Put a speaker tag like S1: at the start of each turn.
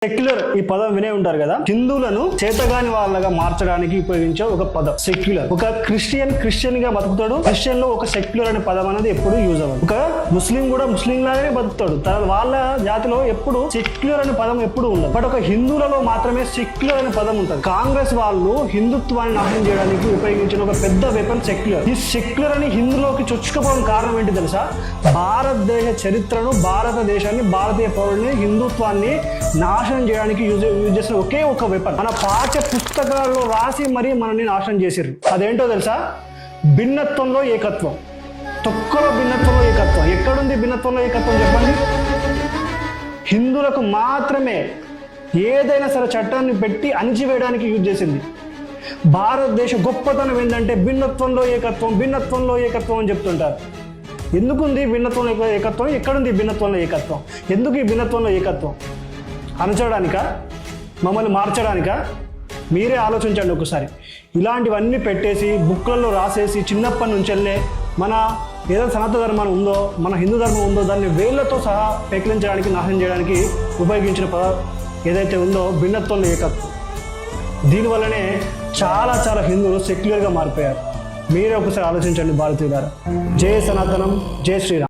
S1: Secular ఈ పదం వినే ఉంటారు కదా. హిందువులను చేతగాని వాళ్ళగా మార్చడానికి ఉపయోగించే ఒక పదం సెక్యులర్. ఒక క్రిస్టియన్ గా బతుకుతాడు. క్రిస్టియన్ లో ఒక సెక్యులర్ అనే పదం అనేది ఎప్పుడు యూజ్ అవ్వదు. ఒక ముస్లిం కూడా ముస్లిం లాగానే బతుకుతాడు. వాళ్ళ జాతిలో ఎప్పుడు సెక్యులర్ అనే పదం ఎప్పుడు ఉండదు. బట్ ఒక హిందువులలో మాత్రమే సెక్యులర్ అనే పదం ఉంటుంది. కాంగ్రెస్ వాళ్ళు హిందుత్వాన్ని నాశనం చేయడానికి ఉపయోగించిన ఒక పెద్ద వెపన్ సెక్యులర్. ఈ సెక్యులర్ అని హిందువులోకి చొచ్చుకుపోవడం కారణం ఏంటి తెలుసా? భారతదేశ చరిత్రను, భారతదేశాన్ని, భారతీయ పౌరుల్ని, హిందుత్వాన్ని నాశనం చేయడానికి యూజ్ చేసిన ఒకే ఒక వెపన్. మన పాఠ్య పుస్తకాల్లో రాసి మరీ మనల్ని నాశనం చేసిర్రు. అదేంటో తెలుసా? భిన్నత్వంలో ఏకత్వం. తొక్కలో భిన్నత్వంలో ఏకత్వం. ఎక్కడుంది భిన్నత్వంలో ఏకత్వం చెప్పండి? హిందువులకు మాత్రమే ఏదైనా సరే చట్టాన్ని పెట్టి అణిచివేయడానికి యూజ్ చేసింది. భారతదేశ గొప్పతనం ఏంటంటే భిన్నత్వంలో ఏకత్వం, భిన్నత్వంలో ఏకత్వం అని చెప్తుంటారు. ఎందుకుంది భిన్నత్వంలో ఏకత్వం? ఎక్కడుంది భిన్నత్వంలో ఏకత్వం? ఎందుకు ఈ భిన్నత్వంలో ఏకత్వం? అణచడానికా? మమ్మల్ని మార్చడానికా? మీరే ఆలోచించండి ఒకసారి. ఇలాంటివన్నీ పెట్టేసి బుక్లలో రాసేసి చిన్నప్పటి నుంచెల్లే మన ఏదైతే సనాతన ధర్మం ఉందో, మన హిందూ ధర్మం ఉందో, దాన్ని వేళ్లతో సహా పెకిలించడానికి, నాశనం చేయడానికి ఉపయోగించిన పదం ఏదైతే ఉందో భిన్నత్వంలో ఏకత్వం. దీనివల్లనే చాలా చాలా హిందువులు సెక్యులర్గా మారిపోయారు. మీరే ఒకసారి ఆలోచించండి భారతీయులారా. జై సనాతనం, జై శ్రీరామ్.